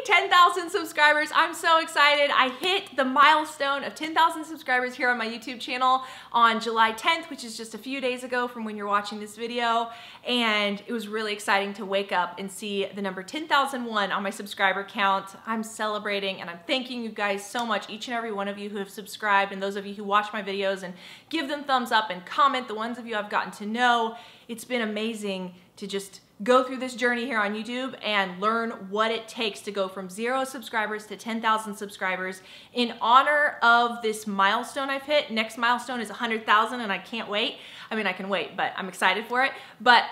10,000 subscribers. I'm so excited. I hit the milestone of 10,000 subscribers here on my YouTube channel on July 10th, which is just a few days ago from when you're watching this video. And it was really exciting to wake up and see the number 10,001 on my subscriber count. I'm celebrating and I'm thanking you guys so much, each and every one of you who have subscribed and those of you who watch my videos and give them thumbs up and comment, the ones of you I've gotten to know. It's been amazing to just go through this journey here on YouTube and learn what it takes to go from 0 subscribers to 10,000 subscribers in honor of this milestone I've hit. Next milestone is 100,000 and I can't wait. I mean, I can wait, but I'm excited for it. But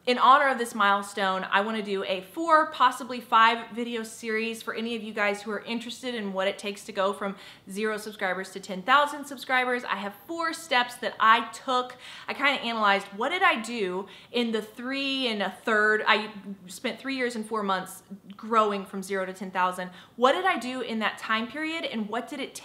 in honor of this milestone, I want to do a 4, possibly 5 video series for any of you guys who are interested in what it takes to go from 0 subscribers to 10,000 subscribers. I have 4 steps that I took. I kind of analyzed what did I do in the 3 1/3. I spent 3 years and 4 months growing from 0 to 10,000. What did I do in that time period and what did it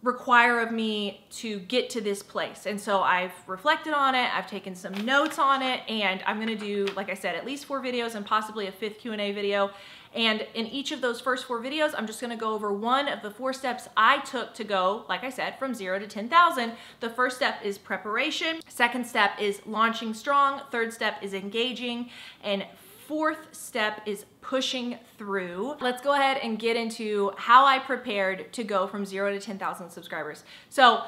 require of me to get to this place? And so I've reflected on it, I've taken some notes on it, and I'm gonna do, like I said, at least 4 videos and possibly a 5th Q&A video. And in each of those first 4 videos, I'm just gonna go over one of the 4 steps I took to go, like I said, from 0 to 10,000. The first step is preparation. Second step is launching strong. Third step is engaging. And 4th step is pushing through. Let's go ahead and get into how I prepared to go from 0 to 10,000 subscribers. So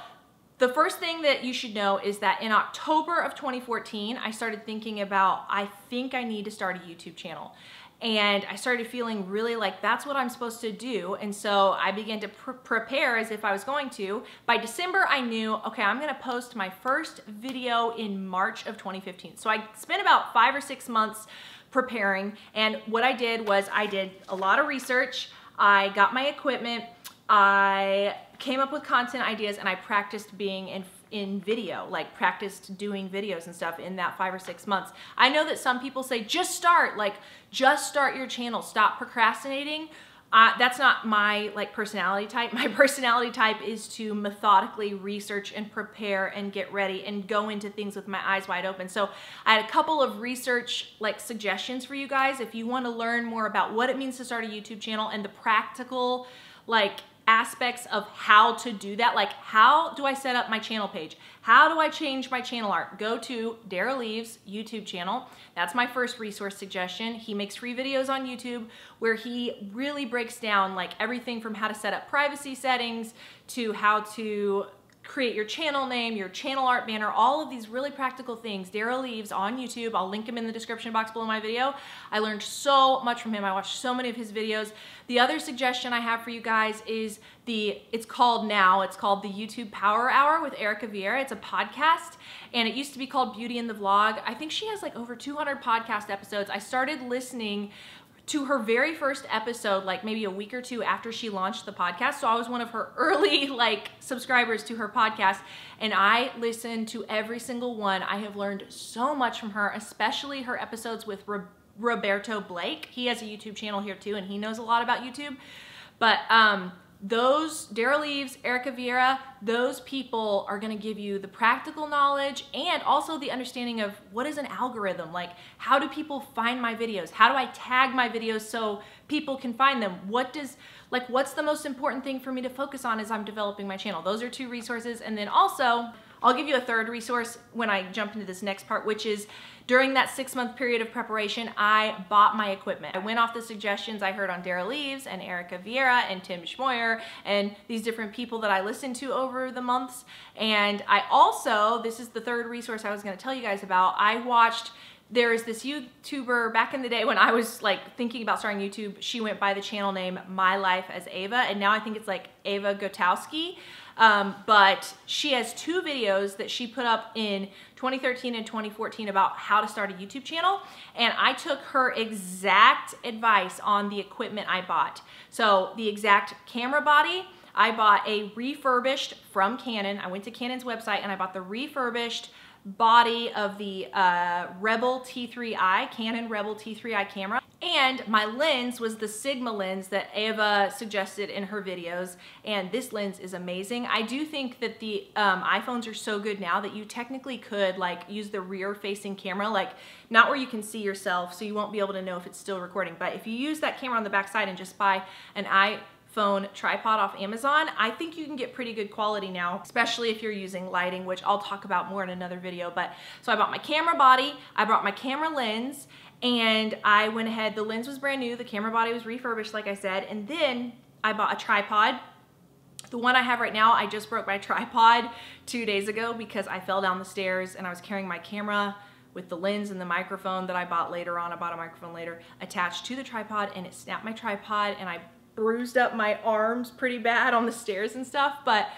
the first thing that you should know is that in October of 2014, I started thinking about, I think I need to start a YouTube channel. And I started feeling really like that's what I'm supposed to do. And so I began to prepare as if I was going to. By December, I knew, okay, I'm gonna post my first video in March of 2015. So I spent about 5 or 6 months preparing, and what I did was I did a lot of research, I got my equipment, I came up with content ideas, and I practiced being in video, like practiced doing videos and stuff in that 5 or 6 months. I know that some people say, just start your channel, stop procrastinating. That's not my personality type. My personality type is to methodically research and prepare and get ready and go into things with my eyes wide open. So I had a couple of research suggestions for you guys if you want to learn more about what it means to start a YouTube channel and the practical aspects of how to do that. Like, how do I set up my channel page? How do I change my channel art? Go to Daryl Leaves' YouTube channel. That's my first resource suggestion. He makes free videos on YouTube where he really breaks down everything from how to set up privacy settings to how to create your channel name, your channel art banner, all of these really practical things. Daryl Leaves on YouTube. I'll link him in the description box below my video. I learned so much from him. I watched so many of his videos. The other suggestion I have for you guys is it's called the YouTube Power Hour with Erica Vieira. It's a podcast, and it used to be called Beauty in the Vlog. I think she has over 200 podcast episodes. I started listening to her very first episode, maybe a week or 2 after she launched the podcast. So I was one of her early subscribers to her podcast, and I listened to every single one. I have learned so much from her, especially her episodes with Roberto Blake. He has a YouTube channel here too, and he knows a lot about YouTube. But those, Daryl Leaves, Erica Vieira, those people are gonna give you the practical knowledge and also the understanding of what is an algorithm, how do people find my videos? How do I tag my videos so people can find them? What's the most important thing for me to focus on as I'm developing my channel? Those are 2 resources. And then also, I'll give you a 3rd resource when I jump into this next part, which is during that 6-month period of preparation, I bought my equipment. I went off the suggestions I heard on Daryl Leaves and Erica Vieira and Tim Schmoyer and these different people that I listened to over the months. And I also, this is the 3rd resource I was gonna tell you guys about, I watched, there is this YouTuber back in the day when I was thinking about starting YouTube. She went by the channel name My Life as Ava, and now I think it's Ava Gotowski. But she has 2 videos that she put up in 2013 and 2014 about how to start a YouTube channel. And I took her exact advice on the equipment I bought. So the exact camera body, I bought a refurbished from Canon. I went to Canon's website and I bought the refurbished body of the Rebel T3i, Canon Rebel T3i camera. And my lens was the Sigma lens that Ava suggested in her videos, and this lens is amazing. I do think that the iPhones are so good now that you technically could like use the rear facing camera, like not where you can see yourself, so you won't be able to know if it's still recording. But if you use that camera on the back side and just buy an iPhone tripod off Amazon, I think you can get pretty good quality now, especially if you're using lighting, which I'll talk about more in another video. But so I bought my camera body, I brought my camera lens, and I went ahead, the lens was brand new, the camera body was refurbished like I said, and then I bought a tripod. The one I have right now, I just broke my tripod 2 days ago because I fell down the stairs and I was carrying my camera with the lens and the microphone that I bought later on, I bought a microphone later, attached to the tripod, and it snapped my tripod and I bruised up my arms pretty bad on the stairs and stuff. But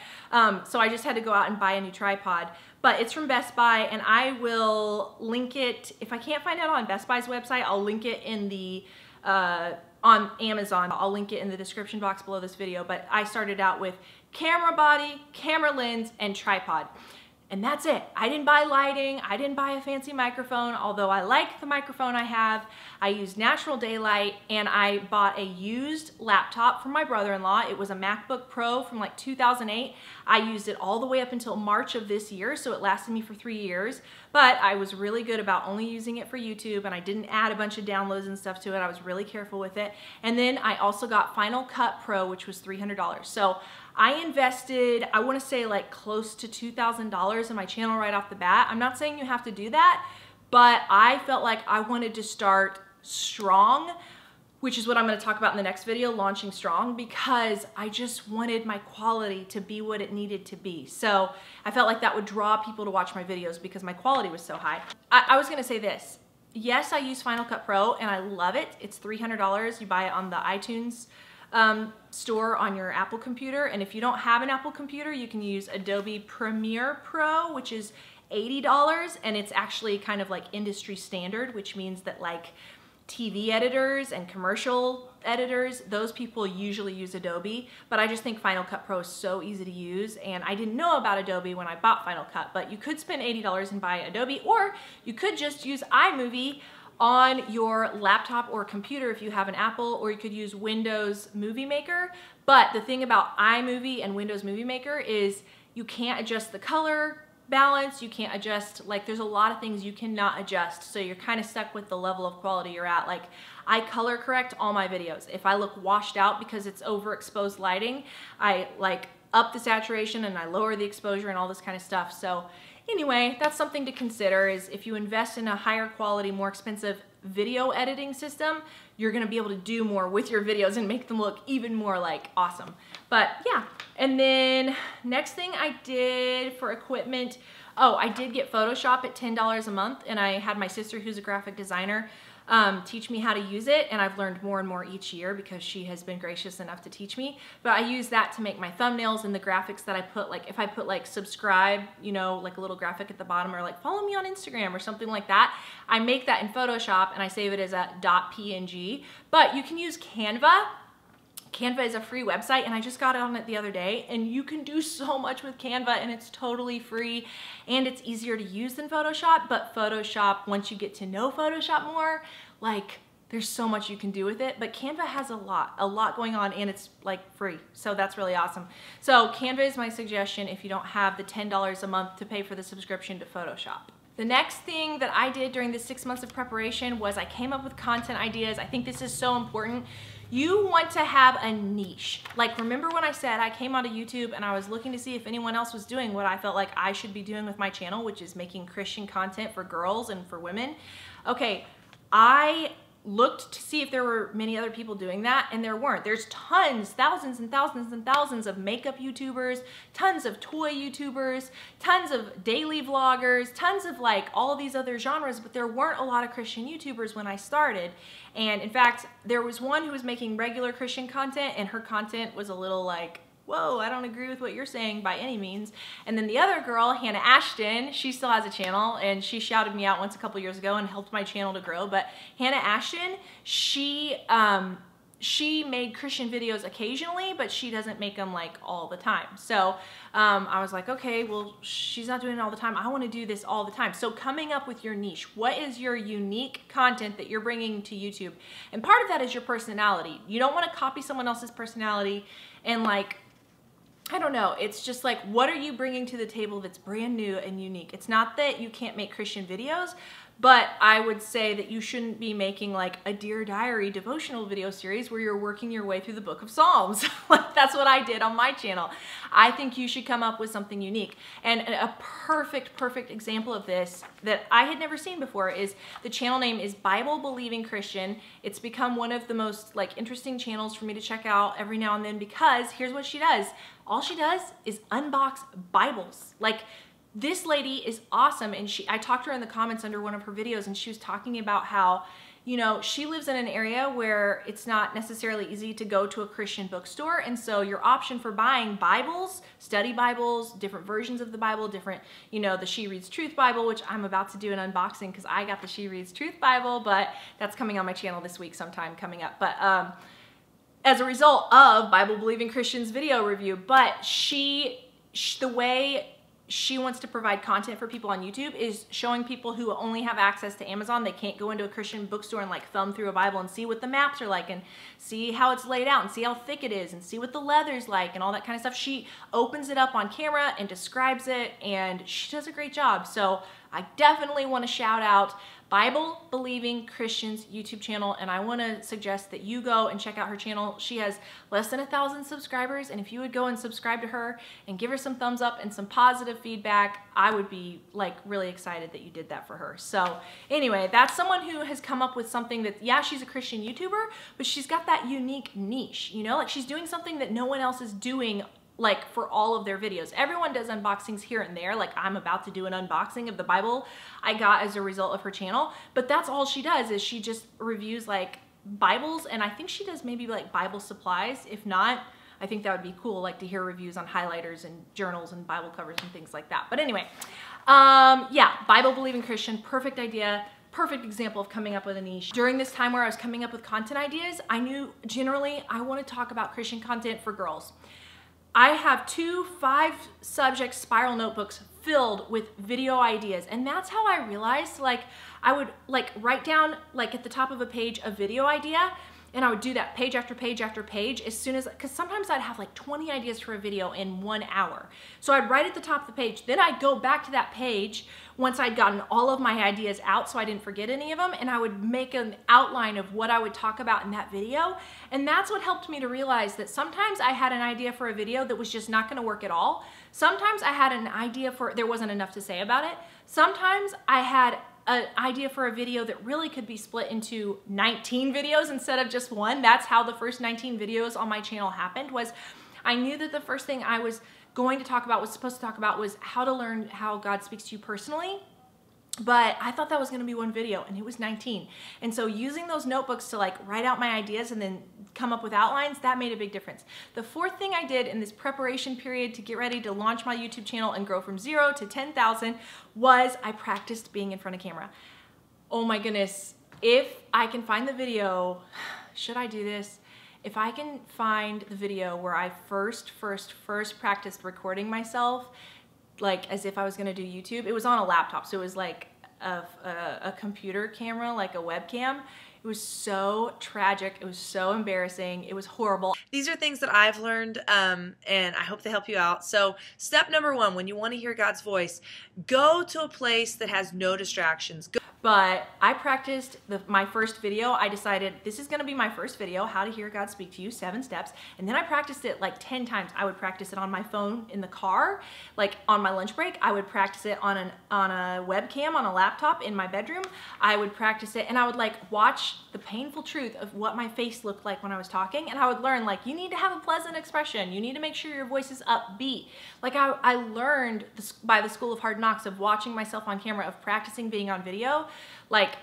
so I just had to go out and buy a new tripod. But it's from Best Buy, and I will link it. If I can't find it on Best Buy's website, I'll link it in the on Amazon. I'll link it in the description box below this video. But I started out with camera body, camera lens, and tripod. And that's it. I didn't buy lighting. I didn't buy a fancy microphone, although I like the microphone I have. I used natural daylight, and I bought a used laptop from my brother-in-law. It was a MacBook Pro from like 2008. I used it all the way up until March of this year, so it lasted me for 3 years. But I was really good about only using it for YouTube, and I didn't add a bunch of downloads and stuff to it. I was really careful with it. And then I also got Final Cut Pro, which was $300. So I invested, I want to say like close to $2,000 in my channel right off the bat. I'm not saying you have to do that, but I felt like I wanted to start strong, which is what I'm going to talk about in the next video, launching strong, because I just wanted my quality to be what it needed to be. So I felt like that would draw people to watch my videos because my quality was so high. I was going to say this. Yes, I use Final Cut Pro and I love it. It's $300. You buy it on the iTunes store on your Apple computer, and if you don't have an Apple computer, you can use Adobe Premiere Pro, which is $80, and it's actually kind of like industry standard, which means that like TV editors and commercial editors, those people usually use Adobe, but I just think Final Cut Pro is so easy to use, and I didn't know about Adobe when I bought Final Cut, but you could spend $80 and buy Adobe, or you could just use iMovie on your laptop or computer if you have an Apple, or you could use Windows Movie Maker. But the thing about iMovie and Windows Movie Maker is you can't adjust the color balance, you can't adjust, like there's a lot of things you cannot adjust, so you're kind of stuck with the level of quality you're at. Like I color correct all my videos. If I look washed out because it's overexposed lighting, I like up the saturation and I lower the exposure and all this kind of stuff. So anyway, that's something to consider, is if you invest in a higher quality, more expensive video editing system, you're gonna be able to do more with your videos and make them look even more like awesome. But yeah, and then next thing I did for equipment, oh, I did get Photoshop at $10 a month, and I had my sister, who's a graphic designer, teach me how to use it, and I've learned more and more each year because she has been gracious enough to teach me. But I use that to make my thumbnails and the graphics that I put, like if I put like subscribe, you know, like a little graphic at the bottom, or like follow me on Instagram or something like that, I make that in Photoshop and I save it as a .png. But you can use Canva. Canva is a free website, and I just got on it the other day, and you can do so much with Canva, and it's totally free, and it's easier to use than Photoshop. But Photoshop, once you get to know Photoshop more, like there's so much you can do with it. But Canva has a lot going on, and it's like free, so that's really awesome. So Canva is my suggestion if you don't have the $10 a month to pay for the subscription to Photoshop. The next thing that I did during the 6 months of preparation was I came up with content ideas. I think this is so important. You want to have a niche. Like, remember when I said I came onto YouTube and I was looking to see if anyone else was doing what I felt like I should be doing with my channel, which is making Christian content for girls and for women? Okay, I looked to see if there were many other people doing that, and there weren't. There's tons, thousands and thousands and thousands of makeup YouTubers, tons of toy YouTubers, tons of daily vloggers, tons of like all these other genres, but there weren't a lot of Christian YouTubers when I started. And in fact, there was one who was making regular Christian content, and her content was a little like, whoa, I don't agree with what you're saying by any means. And then the other girl, Hannah Ashton, she still has a channel, and she shouted me out once a couple years ago and helped my channel to grow. But Hannah Ashton, she she made Christian videos occasionally, but she doesn't make them like all the time. So I was like, okay, well, she's not doing it all the time. I want to do this all the time. So coming up with your niche, what is your unique content that you're bringing to YouTube? And part of that is your personality. You don't want to copy someone else's personality and like, I don't know, it's just like, what are you bringing to the table that's brand new and unique? It's not that you can't make Christian videos, but I would say that you shouldn't be making like a Dear Diary devotional video series where you're working your way through the book of Psalms. Like that's what I did on my channel. I think you should come up with something unique. And a perfect example of this that I had never seen before is the channel name is Bible Believing Christian. It's become one of the most like interesting channels for me to check out every now and then because here's what she does. All she does is unbox Bibles. Like, this lady is awesome, and I talked to her in the comments under one of her videos, and she was talking about how, you know, she lives in an area where it's not necessarily easy to go to a Christian bookstore, and so your option for buying Bibles, study Bibles, different versions of the Bible, different, you know, the She Reads Truth Bible, which I'm about to do an unboxing because I got the She Reads Truth Bible, but that's coming on my channel this week sometime coming up. But as a result of Bible Believing Christian's video review, but the way she wants to provide content for people on YouTube is showing people who only have access to Amazon. They can't go into a Christian bookstore and like thumb through a Bible and see what the maps are like and see how it's laid out and see how thick it is and see what the leather's like and all that kind of stuff. She opens it up on camera and describes it, and she does a great job. So I definitely want to shout out Bible Believing Christian's YouTube channel, and I want to suggest that you go and check out her channel. She has less than 1,000 subscribers, and if you would go and subscribe to her and give her some thumbs up and some positive feedback, I would be like really excited that you did that for her. So anyway, that's someone who has come up with something that, yeah, she's a Christian YouTuber, but she's got that unique niche, you know, like she's doing something that no one else is doing like for all of their videos. Everyone does unboxings here and there. Like I'm about to do an unboxing of the Bible I got as a result of her channel, but that's all she does is she just reviews like Bibles, and I think she does maybe like Bible supplies. If not, I think that would be cool, like to hear reviews on highlighters and journals and Bible covers and things like that. But anyway, yeah, Bible Believing Christian, perfect idea. Perfect example of coming up with a niche. During this time where I was coming up with content ideas, I knew generally I want to talk about Christian content for girls. I have 2 5-subject spiral notebooks filled with video ideas, and that's how I realized, like, I would like write down like at the top of a page a video idea, and I would do that page after page after page as soon as, because sometimes I'd have like 20 ideas for a video in 1 hour. So I'd write at the top of the page, then I'd go back to that page once I'd gotten all of my ideas out so I didn't forget any of them, and I would make an outline of what I would talk about in that video. And that's what helped me to realize that sometimes I had an idea for a video that was just not gonna work at all. Sometimes I had an idea for, there wasn't enough to say about it. Sometimes I had an idea for a video that really could be split into 19 videos instead of just one. That's how the first 19 videos on my channel happened. Was I knew that the first thing I was going to talk about, was supposed to talk about, was how to learn how God speaks to you personally. But I thought that was going to be 1 video, and it was 19. And so using those notebooks to like write out my ideas and then come up with outlines, that made a big difference. The 4th thing I did in this preparation period to get ready to launch my YouTube channel and grow from 0 to 10,000 was I practiced being in front of camera. Oh my goodness. If I can find the video, should I do this? If I can find the video where I first practiced recording myself, like as if I was gonna do YouTube. It was on a laptop, so it was like a computer camera, like a webcam. It was so tragic. It was so embarrassing. It was horrible. These are things that I've learned, and I hope they help you out. So step number 1, when you want to hear God's voice, go to a place that has no distractions. But I practiced my first video. I decided this is gonna be my first video, how to hear God speak to you, 7 steps. And then I practiced it like 10 times. I would practice it on my phone in the car, like on my lunch break. I would practice it on a webcam, on a laptop in my bedroom. I would practice it, and I would like watch the painful truth of what my face looked like when I was talking. And I would learn, like, you need to have a pleasant expression. You need to make sure your voice is upbeat. Like I learned by the School of Hard Knocks of watching myself on camera, of practicing being on video, like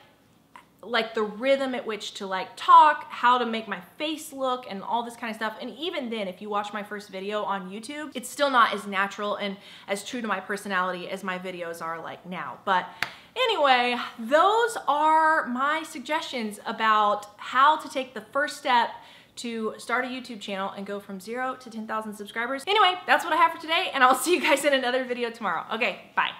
the rhythm at which to like talk, how to make my face look, and all this kind of stuff. And even then, if you watch my first video on YouTube, it's still not as natural and as true to my personality as my videos are like now. But anyway, those are my suggestions about how to take the first step to start a YouTube channel and go from 0 to 10,000 subscribers. Anyway, that's what I have for today, and I'll see you guys in another video tomorrow. Okay, bye.